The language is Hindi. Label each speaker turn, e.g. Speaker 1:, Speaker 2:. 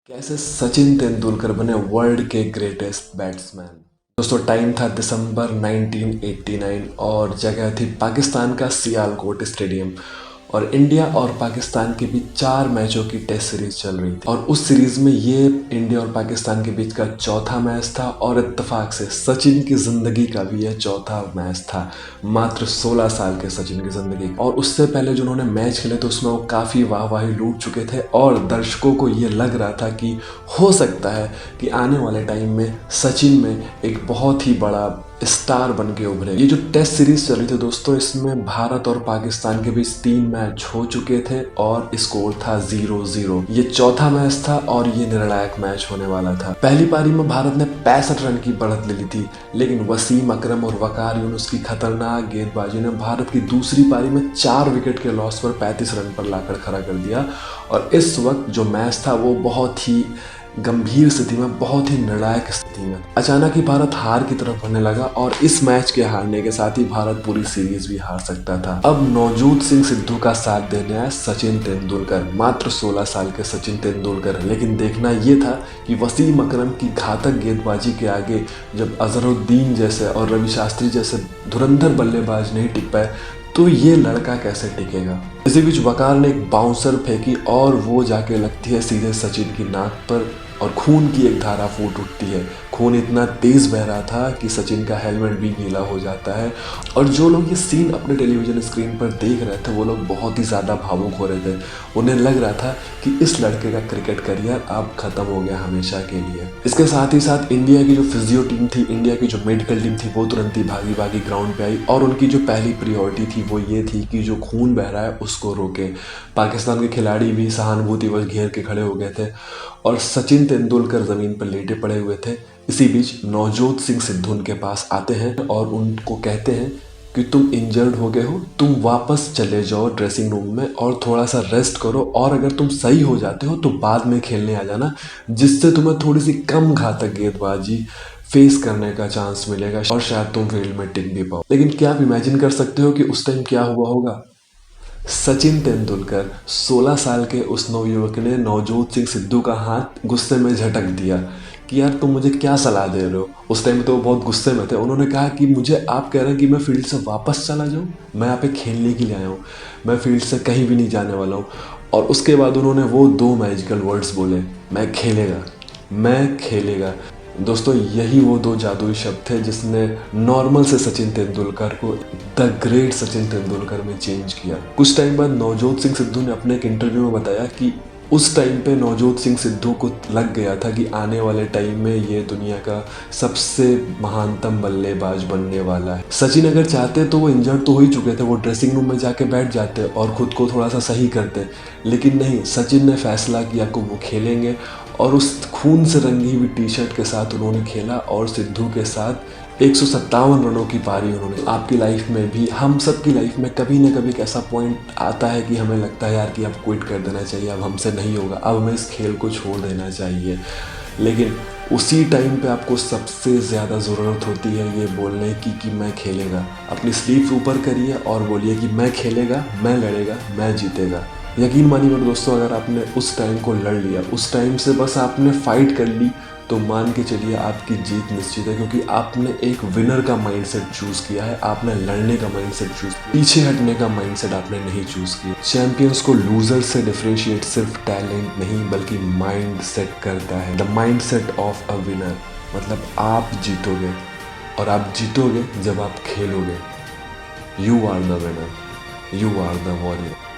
Speaker 1: कैसे सचिन तेंदुलकर बने वर्ल्ड के ग्रेटेस्ट बैट्समैन। दोस्तों टाइम था दिसंबर 1989 और जगह थी पाकिस्तान का सियालकोट स्टेडियम। और इंडिया और पाकिस्तान के बीच 4 मैचों की टेस्ट सीरीज चल रही थी और उस सीरीज में ये इंडिया और पाकिस्तान के बीच का चौथा मैच था और इत्तेफाक से सचिन की जिंदगी का भी यह चौथा मैच था। मात्र 16 साल के सचिन की जिंदगी और उससे पहले जो उन्होंने मैच खेले थे उसमें वो काफ़ी वाहवाही लूट चुके थे और दर्शकों को ये लग रहा था कि हो सकता है कि आने वाले टाइम में सचिन में एक बहुत ही बड़ा स्टार बन के उभरे। ये जो टेस्ट सीरीज चली थी दोस्तों, इसमें भारत और पाकिस्तान के बीच 3 मैच हो चुके थे और स्कोर था 0-0। ये चौथा मैच था और ये निर्णायक मैच होने वाला था। पहली पारी में भारत ने 65 रन की बढ़त ले ली थी, लेकिन वसीम अकरम और वकार यूनुस की खतरनाक गेंदबाजी ने भारत की दूसरी पारी में 4 विकेट के लॉस पर 35 रन पर लाकर खड़ा कर दिया। और इस वक्त जो मैच था वो बहुत ही गंभीर स्थिति में, बहुत ही निर्णायक स्थिति में अचानक ही भारत हार की तरफ बढ़ने लगा और इस मैच के हारने के साथ ही भारत पूरी सीरीज भी हार सकता था। अब नवजोत सिंह सिद्धू का साथ देने आए सचिन तेंदुलकर, मात्र 16 साल के सचिन तेंदुलकर। लेकिन देखना ये था कि वसीम अकरम की घातक गेंदबाजी के आगे जब अजहरुद्दीन जैसे और रवि शास्त्री जैसे धुरंधर बल्लेबाज नहीं टिक पाए तो ये लड़का कैसे टिकेगा। इसी बीच वकार ने एक बाउंसर फेंकी और वो जाके लगती है सीधे सचिन की नाक पर और खून की एक धारा फूट उठती है। खून इतना तेज बह रहा था कि सचिन का हेलमेट भी गीला हो जाता है और जो लोग ये सीन अपने टेलीविजन स्क्रीन पर देख रहे थे वो लोग बहुत ही ज़्यादा भावुक हो रहे थे। उन्हें लग रहा था कि इस लड़के का क्रिकेट करियर अब खत्म हो गया हमेशा के लिए। इसके साथ ही साथ इंडिया की जो फिजियो टीम थी, इंडिया की जो मेडिकल टीम थी, वो तुरंत ही भागी भागी ग्राउंड पे आई और उनकी जो पहली प्रायोरिटी थी वो ये थी कि जो खून बह रहा है उसको रोके। पाकिस्तान के खिलाड़ी भी सहानुभूतिवश घेर के खड़े हो गए थे और सचिन तेंदुलकर ज़मीन पर लेटे पड़े हुए थे। इसी बीच नवजोत सिंह सिद्धू उनके पास आते हैं और उनको कहते हैं कि तुम इंजर्ड हो गए हो, तुम वापस चले जाओ ड्रेसिंग रूम में और थोड़ा सा रेस्ट करो और अगर तुम सही हो जाते हो तो बाद में खेलने आ जाना, जिससे तुम्हें थोड़ी सी कम घातक गेंदबाजी फेस करने का चांस मिलेगा और शायद तुम फील्ड में टिक भी पाओ। लेकिन क्या आप इमेजिन कर सकते हो कि उस टाइम क्या हुआ होगा। सचिन तेंदुलकर 16 साल के उस नवयुवक ने नवजोत सिंह सिद्धू का हाथ गुस्से में झटक दिया कि यार तुम मुझे क्या सलाह दे रहे हो। उस टाइम तो वो बहुत गुस्से में थे। उन्होंने कहा कि मुझे आप कह रहे हैं कि मैं फील्ड से वापस चला जाऊं, मैं यहाँ पे खेलने के लिए आया हूँ, मैं फील्ड से कहीं भी नहीं जाने वाला हूँ। और उसके बाद उन्होंने वो 2 मैजिकल वर्ड्स बोले, मैं खेलेगा, मैं खेलेगा। दोस्तों यही वो 2 जादुई शब्द थे जिसने नॉर्मल से सचिन तेंदुलकर को द ग्रेट सचिन तेंदुलकर में चेंज किया। कुछ टाइम बाद नवजोत सिंह सिद्धू ने अपने एक इंटरव्यू में बताया कि उस टाइम पे नवजोत सिंह सिद्धू को लग गया था कि आने वाले टाइम में ये दुनिया का सबसे महानतम बल्लेबाज बनने वाला है। सचिन अगर चाहते तो वो इंजर्ड तो हो ही चुके थे, वो ड्रेसिंग रूम में जाके बैठ जाते और खुद को थोड़ा सा सही करते, लेकिन नहीं, सचिन ने फैसला किया कि वो खेलेंगे और उस खून से रंगी हुई टी शर्ट के साथ उन्होंने खेला और सिद्धू के साथ 157 रनों की पारी उन्होंने। आपकी लाइफ में भी, हम सब की लाइफ में कभी ना कभी एक ऐसा पॉइंट आता है कि हमें लगता है यार कि अब क्विट कर देना चाहिए, अब हमसे नहीं होगा, अब हमें इस खेल को छोड़ देना चाहिए। लेकिन उसी टाइम पे आपको सबसे ज़्यादा ज़रूरत होती है ये बोलने की कि मैं खेलेगा। अपनी स्लीव ऊपर करिए और बोलिए कि मैं खेलेगा, मैं लड़ेगा, मैं जीतेगा। यकीन मानिए मेरे दोस्तों, अगर आपने उस टाइम को लड़ लिया, उस टाइम से बस आपने फाइट कर ली, तो मान के चलिए आपकी जीत निश्चित है, क्योंकि आपने एक विनर का माइंडसेट चूज़ किया है। आपने लड़ने का माइंडसेट चूज़ किया, पीछे हटने का माइंडसेट आपने नहीं चूज़ किया। चैंपियंस को लूजर से डिफरेंशिएट सिर्फ टैलेंट नहीं बल्कि माइंड सेट करता है। The mind set of a winner, मतलब आप जीतोगे और आप जीतोगे जब आप खेलोगे। You are the winner, you are the warrior.